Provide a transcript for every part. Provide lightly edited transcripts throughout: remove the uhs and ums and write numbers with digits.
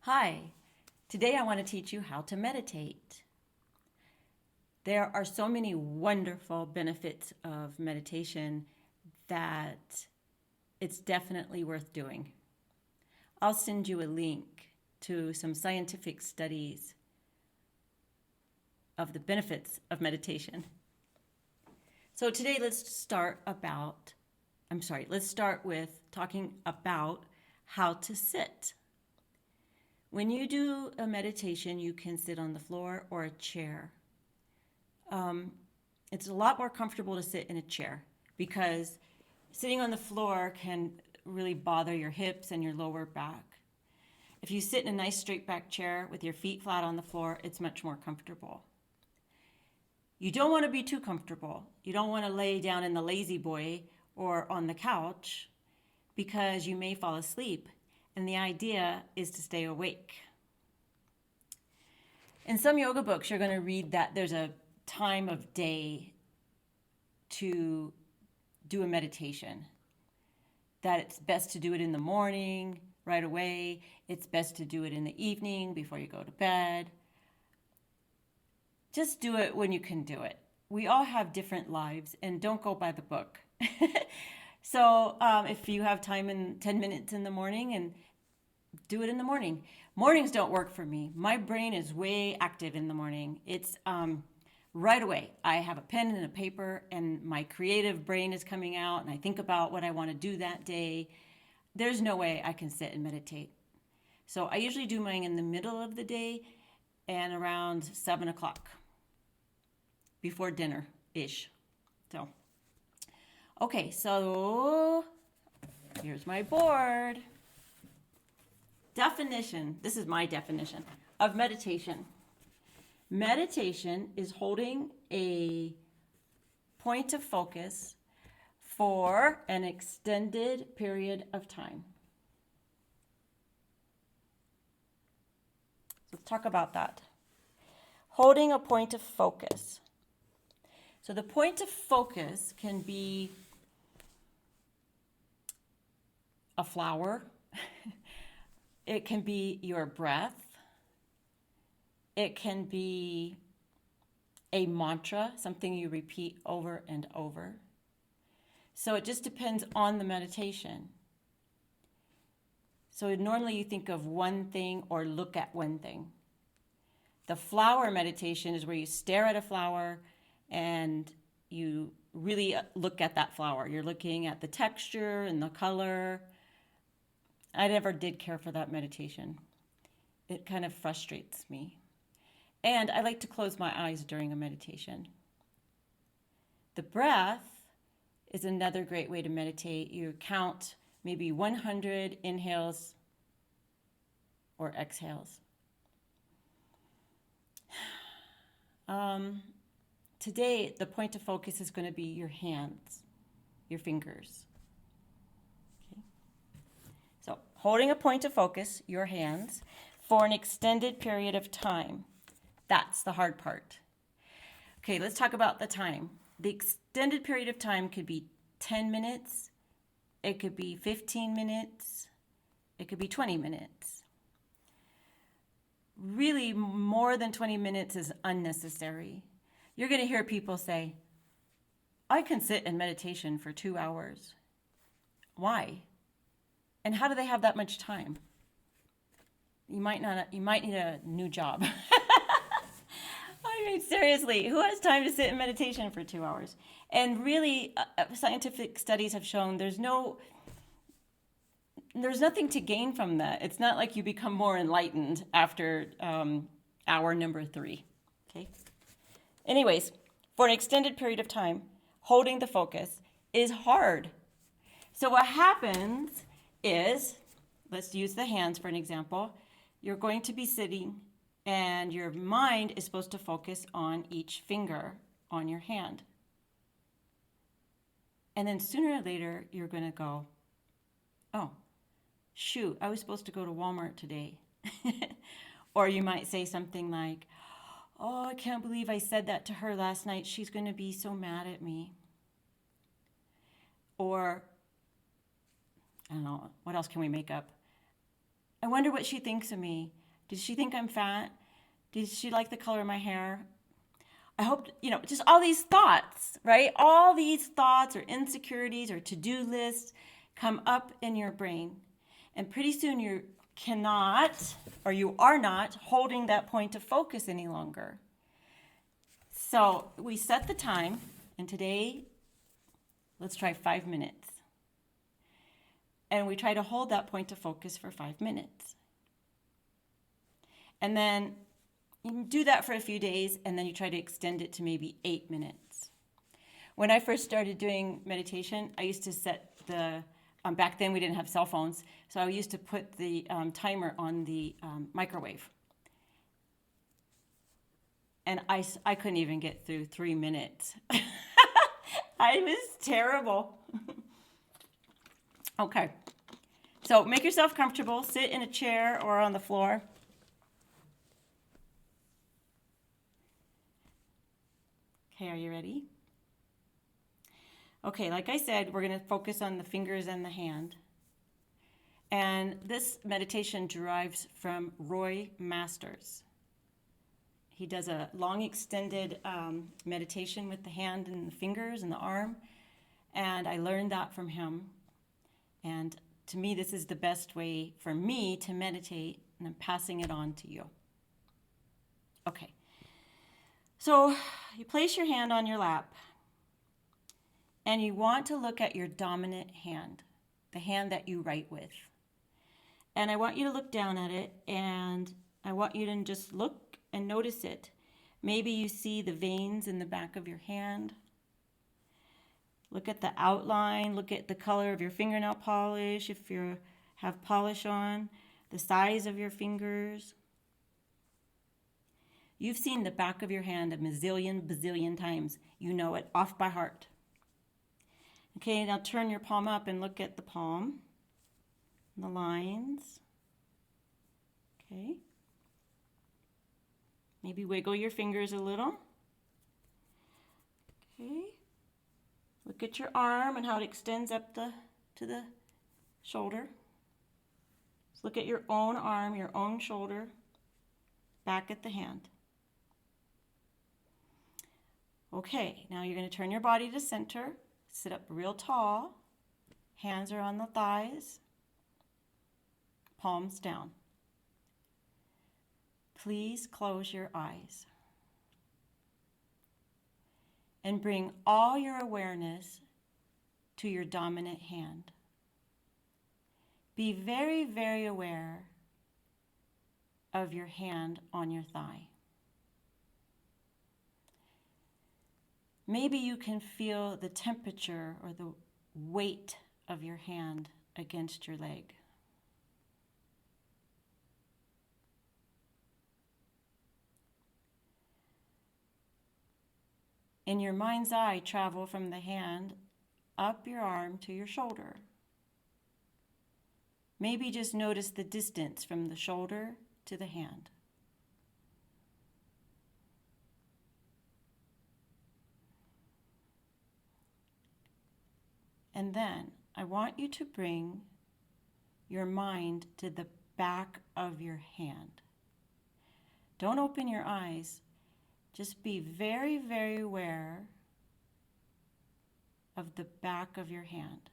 Hi, today I want to teach you how to meditate. There are so many wonderful benefits of meditation that it's definitely worth doing. I'll send you a link to some scientific studies of the benefits of meditation. So today let's start with talking about how to sit. When you do a meditation, you can sit on the floor or a chair. It's a lot more comfortable to sit in a chair because sitting on the floor can really bother your hips and your lower back. If you sit in a nice straight back chair with your feet flat on the floor, it's much more comfortable. You don't want to be too comfortable. You don't want to lay down in the lazy boy or on the couch because you may fall asleep. And the idea is to stay awake. In some yoga books, you're going to read that there's a time of day to do a meditation, that it's best to do it in the morning, right away. It's best to do it in the evening before you go to bed. Just do it when you can do it. We all have different lives, and don't go by the book. So if you have time in 10 minutes in the morning, and do it in the morning. Mornings don't work for me. My brain is way active in the morning. It's right away. I have a pen and a paper, and my creative brain is coming out, and I think about what I want to do that day. There's no way I can sit and meditate. So I usually do mine in the middle of the day and around 7 o'clock, before dinner-ish. So, okay, so here's my board. Definition, this is my definition of meditation. Meditation is holding a point of focus for an extended period of time. So let's talk about that. Holding a point of focus. So the point of focus can be a flower. It can be your breath. It can be a mantra, something you repeat over and over. So it just depends on the meditation. So normally you think of one thing or look at one thing. The flower meditation is where you stare at a flower and you really look at that flower. You're looking at the texture and the color. I never did care for that meditation. It kind of frustrates me. And I like to close my eyes during a meditation. The breath is another great way to meditate. You count maybe 100 inhales or exhales. Today, the point of focus is going to be your hands, your fingers. So, holding a point of focus, your hands, for an extended period of time. That's the hard part. Okay, let's talk about the time. The extended period of time could be 10 minutes, it could be 15 minutes, it could be 20 minutes. Really, more than 20 minutes is unnecessary. You're going to hear people say, I can sit in meditation for 2 hours. Why? And how do they have that much time? You might need a new job. I mean, seriously, who has time to sit in meditation for 2 hours? And really, scientific studies have shown there's nothing to gain from that. It's not like you become more enlightened after hour number 3. Okay. Anyways, for an extended period of time, holding the focus is hard. So what happens is, let's use the hands for an example. You're going to be sitting and your mind is supposed to focus on each finger on your hand. And then sooner or later, you're going to go, oh, shoot, I was supposed to go to Walmart today. Or you might say something like, oh, I can't believe I said that to her last night. She's going to be so mad at me. Or, I don't know, what else can we make up? I wonder what she thinks of me. Does she think I'm fat? Does she like the color of my hair? I hope, just all these thoughts, right? All these thoughts or insecurities or to-do lists come up in your brain. And pretty soon you cannot, or you are not, holding that point of focus any longer. So we set the time, and today, let's try 5 minutes. And we try to hold that point of focus for 5 minutes. And then you do that for a few days, and then you try to extend it to maybe 8 minutes. When I first started doing meditation, I used to set back then we didn't have cell phones, so I used to put the timer on the microwave. And I couldn't even get through 3 minutes. I was terrible. Okay. So make yourself comfortable. Sit in a chair or on the floor. Okay, are you ready? Okay, like I said, we're going to focus on the fingers and the hand. And this meditation derives from Roy Masters. He does a long extended meditation with the hand and the fingers and the arm. And I learned that from him. And to me, this is the best way for me to meditate, and I'm passing it on to you. Okay. So you place your hand on your lap, and you want to look at your dominant hand, the hand that you write with. And I want you to look down at it, and I want you to just look and notice it. Maybe you see the veins in the back of your hand. Look at the outline, look at the color of your fingernail polish, if you have polish on, the size of your fingers. You've seen the back of your hand a bazillion times. You know it off by heart. Okay, now turn your palm up and look at the palm, the lines. Okay. Maybe wiggle your fingers a little. Okay. Look at your arm and how it extends up to the shoulder. Just look at your own arm, your own shoulder, back at the hand. Okay, now you're going to turn your body to center. Sit up real tall. Hands are on the thighs. Palms down. Please close your eyes. And bring all your awareness to your dominant hand. Be very, very aware of your hand on your thigh. Maybe you can feel the temperature or the weight of your hand against your leg. In your mind's eye, travel from the hand up your arm to your shoulder. Maybe just notice the distance from the shoulder to the hand. And then I want you to bring your mind to the back of your hand. Don't open your eyes. Just be very, very aware of the back of your hand.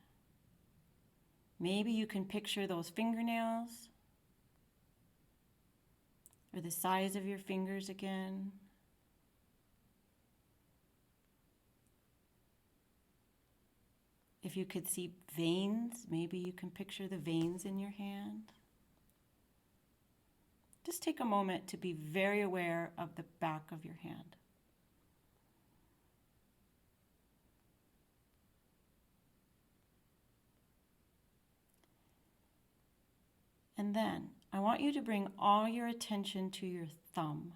Maybe you can picture those fingernails or the size of your fingers again. If you could see veins, maybe you can picture the veins in your hand. Just take a moment to be very aware of the back of your hand. And then I want you to bring all your attention to your thumb.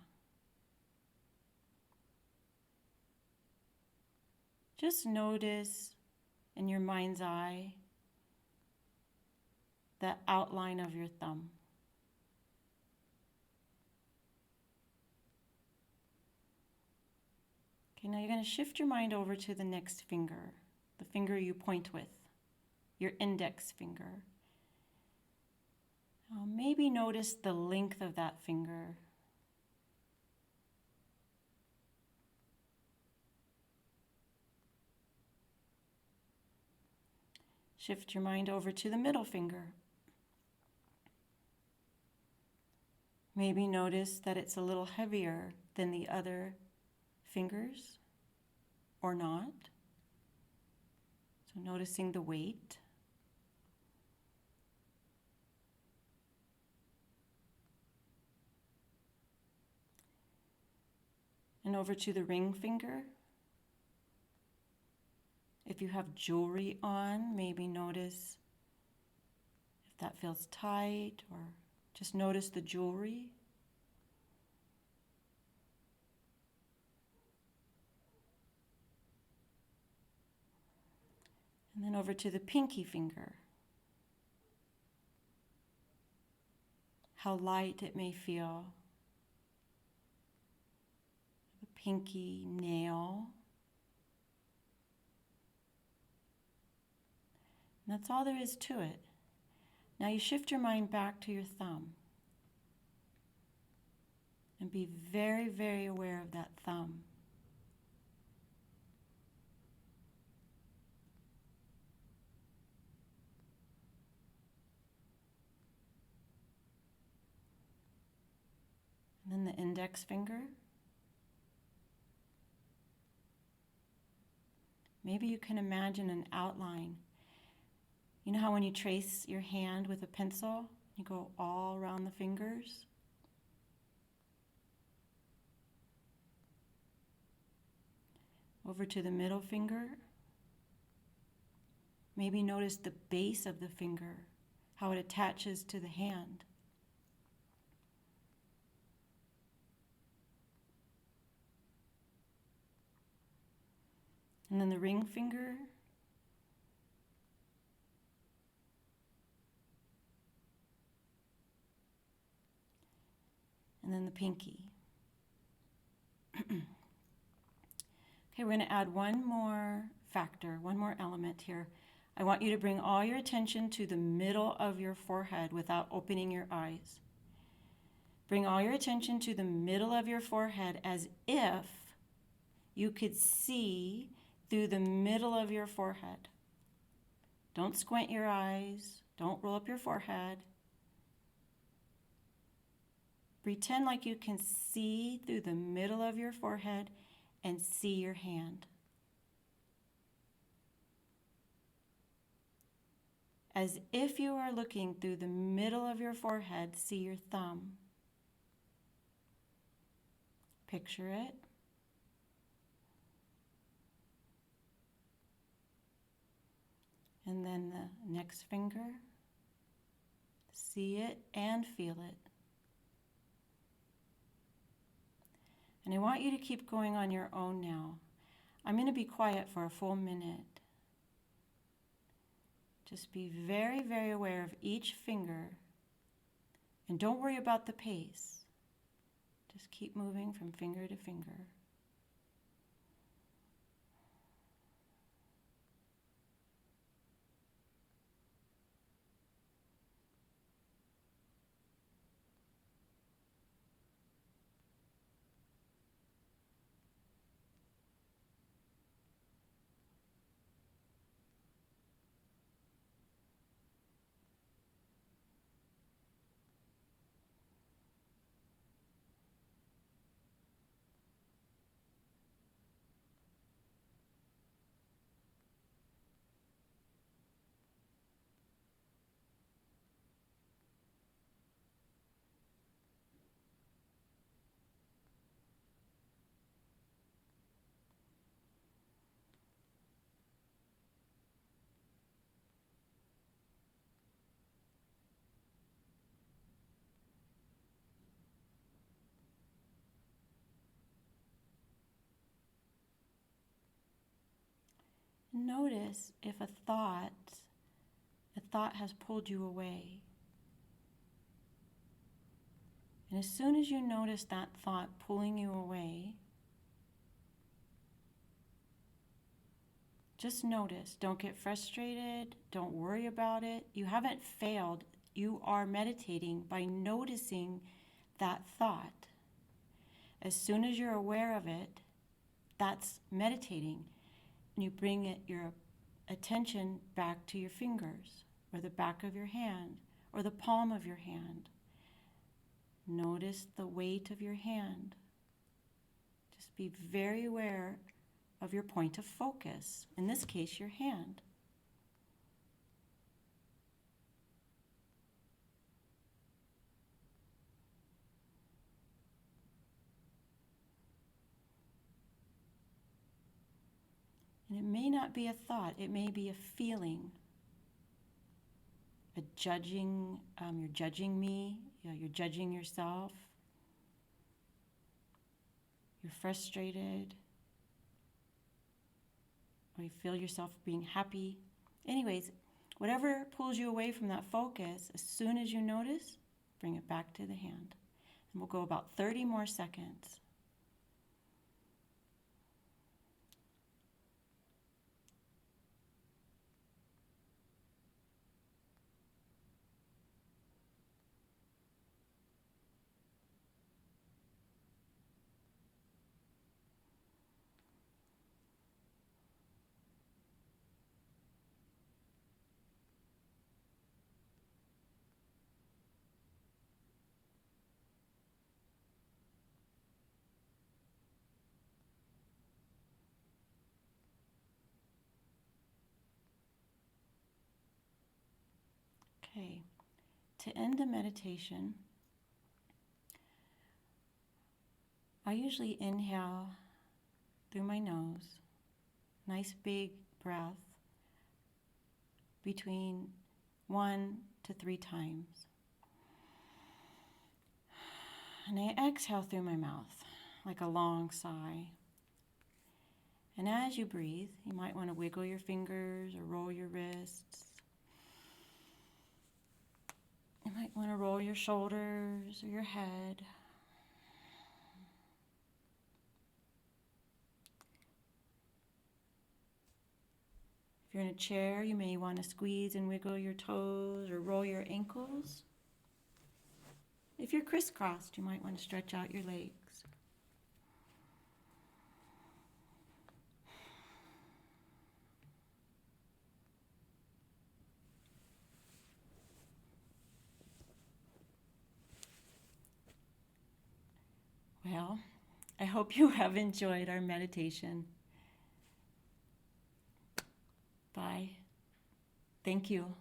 Just notice in your mind's eye the outline of your thumb. Okay, now you're going to shift your mind over to the next finger, the finger you point with, your index finger. Maybe notice the length of that finger. Shift your mind over to the middle finger. Maybe notice that it's a little heavier than the other fingers, or not. So noticing the weight. And over to the ring finger. If you have jewelry on, maybe notice if that feels tight, or just notice the jewelry. And then over to the pinky finger. How light it may feel. The pinky nail. And that's all there is to it. Now you shift your mind back to your thumb. And be very, very aware of that thumb. And then the index finger. Maybe you can imagine an outline. You know how when you trace your hand with a pencil, you go all around the fingers? Over to the middle finger. Maybe notice the base of the finger, how it attaches to the hand. And then the ring finger. And then the pinky. Okay, we're going to add one more factor, one more element here. I want you to bring all your attention to the middle of your forehead without opening your eyes. Bring all your attention to the middle of your forehead as if you could see through the middle of your forehead. Don't squint your eyes. Don't roll up your forehead. Pretend like you can see through the middle of your forehead and see your hand. As if you are looking through the middle of your forehead, see your thumb. Picture it. And then the next finger. See it and feel it. And I want you to keep going on your own now. I'm going to be quiet for a full minute. Just be very, very aware of each finger. And don't worry about the pace. Just keep moving from finger to finger. Notice if a thought has pulled you away. And as soon as you notice that thought pulling you away, just notice. Don't get frustrated. Don't worry about it. You haven't failed you are meditating by noticing that thought. As soon as you're aware of it, that's meditating. And you bring your attention back to your fingers, or the back of your hand, or the palm of your hand. Notice the weight of your hand. Just be very aware of your point of focus, in this case, your hand. And it may not be a thought, it may be a feeling. A judging, you're judging me, you're judging yourself. You're frustrated. Or you feel yourself being happy. Anyways, whatever pulls you away from that focus, as soon as you notice, bring it back to the hand. And we'll go about 30 more seconds. Okay, to end the meditation, I usually inhale through my nose, nice big breath, between 1 to 3 times. And I exhale through my mouth, like a long sigh. And as you breathe, you might want to wiggle your fingers or roll your wrists. You might want to roll your shoulders or your head. If you're in a chair, you may want to squeeze and wiggle your toes or roll your ankles. If you're crisscrossed, you might want to stretch out your legs. Well, I hope you have enjoyed our meditation. Bye. Thank you.